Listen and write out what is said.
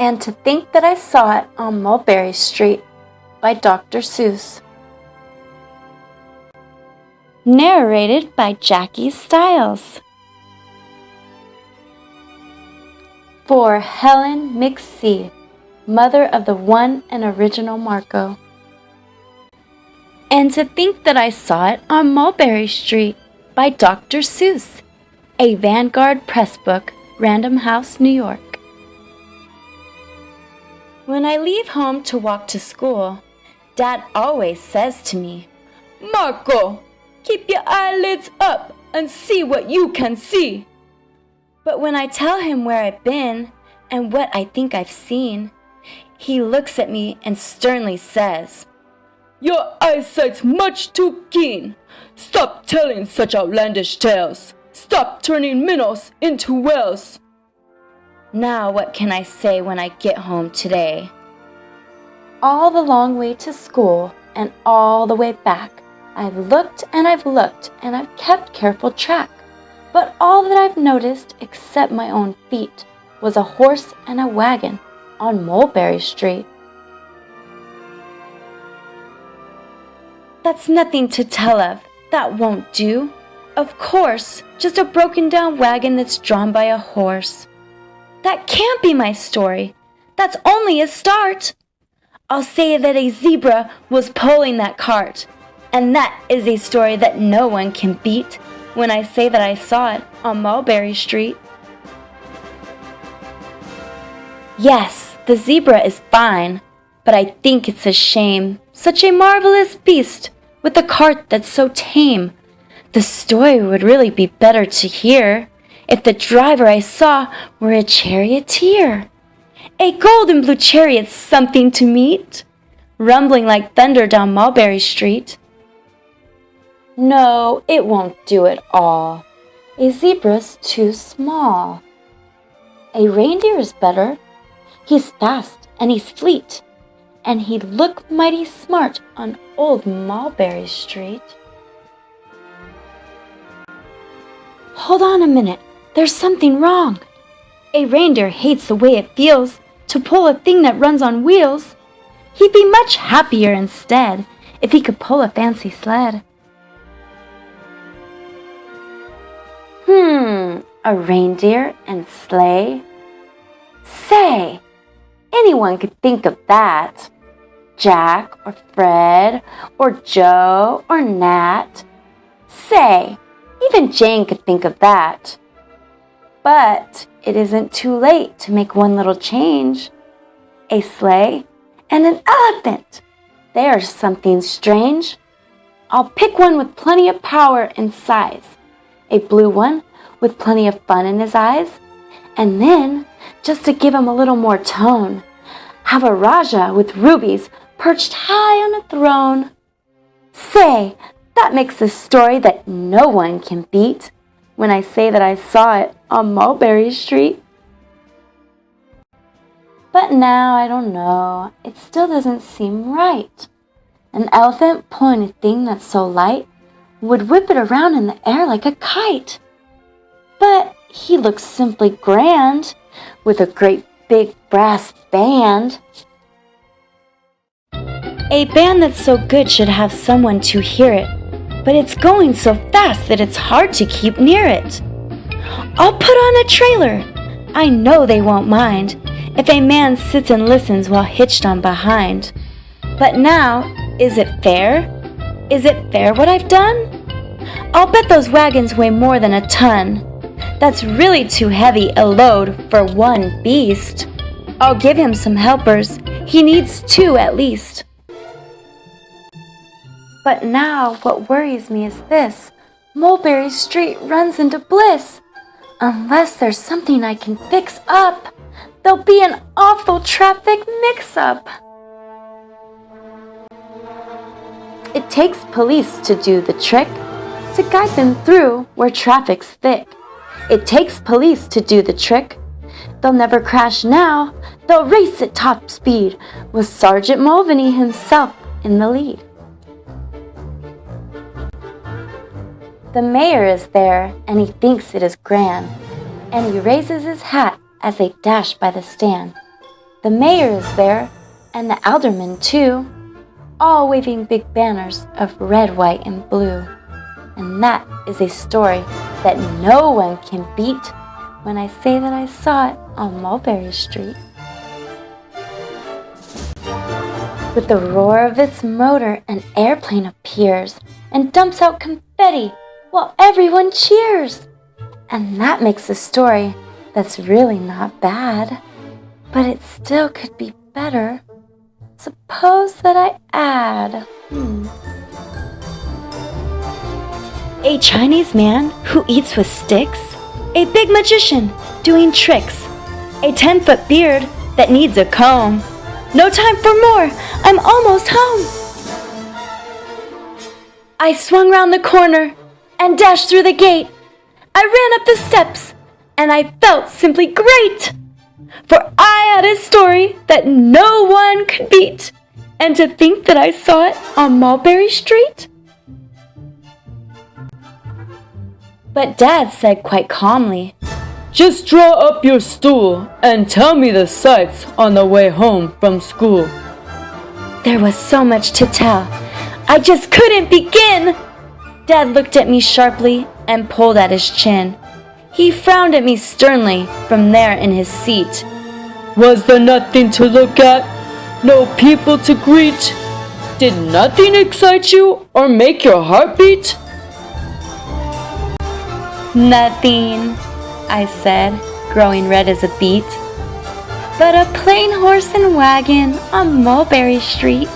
And to think that I saw it on Mulberry Street by Dr. Seuss. Narrated by Jackie Stiles. For Helen McSee, mother of the one and original Marco. And to think that I saw it on Mulberry Street by Dr. Seuss, a Vanguard Press book, Random House, New York. When I leave home to walk to school, Dad always says to me, "Marco, keep your eyelids up and see what you can see." But when I tell him where I've been and what I think I've seen, he looks at me and sternly says, "Your eyesight's much too keen. Stop telling such outlandish tales. Stop turning minnows into whales." Now what can I say when I get home today? All the long way to school and all the way back, I've looked and I've looked and I've kept careful track. But all that I've noticed, except my own feet, was a horse and a wagon on Mulberry Street. That's nothing to tell of. That won't do. Of course, just a broken down wagon that's drawn by a horse. That can't be my story. That's only a start. I'll say that a zebra was pulling that cart. And that is a story that no one can beat when I say that I saw it on Mulberry Street. Yes, the zebra is fine, but I think it's a shame. Such a marvelous beast with a cart that's so tame. The story would really be better to hear if the driver I saw were a charioteer. A golden blue chariot's something to meet, rumbling like thunder down Mulberry Street. No, it won't do at all. A zebra's too small. A reindeer is better. He's fast and he's fleet, and he'd look mighty smart on old Mulberry Street. Hold on a minute, there's something wrong. A reindeer hates the way it feels to pull a thing that runs on wheels. He'd be much happier instead if he could pull a fancy sled. A reindeer and sleigh? Say, anyone could think of that. Jack or Fred or Joe or Nat. Say, even Jane could think of that. But it isn't too late to make one little change. A sleigh and an elephant. They are something strange. I'll pick one with plenty of power and size. A blue one with plenty of fun in his eyes. And then, just to give him a little more tone, have a Raja with rubies perched high on a throne. Say, that makes a story that no one can beat when I say that I saw it on Mulberry Street. But now I don't know, it still doesn't seem right. An elephant pulling a thing that's so light would whip it around in the air like a kite. But he looks simply grand with a great big brass band. A band that's so good should have someone to hear it, but it's going so fast that it's hard to keep near it. I'll put on a trailer. I know they won't mind if a man sits and listens while hitched on behind. But now, is it fair? Is it fair what I've done? I'll bet those wagons weigh more than a ton. That's really too heavy a load for one beast. I'll give him some helpers. He needs two at least. But now what worries me is this. Mulberry Street runs into bliss. Unless there's something I can fix up, there'll be an awful traffic mix-up. It takes police to do the trick, to guide them through where traffic's thick. It takes police to do the trick. They'll never crash now, they'll race at top speed, with Sergeant Mulvaney himself in the lead. The mayor is there, and he thinks it is grand, and he raises his hat as they dash by the stand. The mayor is there, and the aldermen too, all waving big banners of red, white, and blue. And that is a story that no one can beat when I say that I saw it on Mulberry Street. With the roar of its motor, an airplane appears and dumps out confetti while everyone cheers. And that makes a story that's really not bad, but it still could be better. Suppose that I add, a Chinese man who eats with sticks, a big magician doing tricks, a 10-foot beard that needs a comb. No time for more, I'm almost home. I swung round the corner and dashed through the gate. I ran up the steps and I felt simply great. For I had a story that no one could beat. And to think that I saw it on Mulberry Street? But Dad said quite calmly, "Just draw up your stool and tell me the sights on the way home from school." There was so much to tell, I just couldn't begin. Dad looked at me sharply and pulled at his chin. He frowned at me sternly from there in his seat. "Was there nothing to look at? No people to greet? Did nothing excite you or make your heart beat?" Nothing, I said, growing red as a beet. But a plain horse and wagon on Mulberry Street.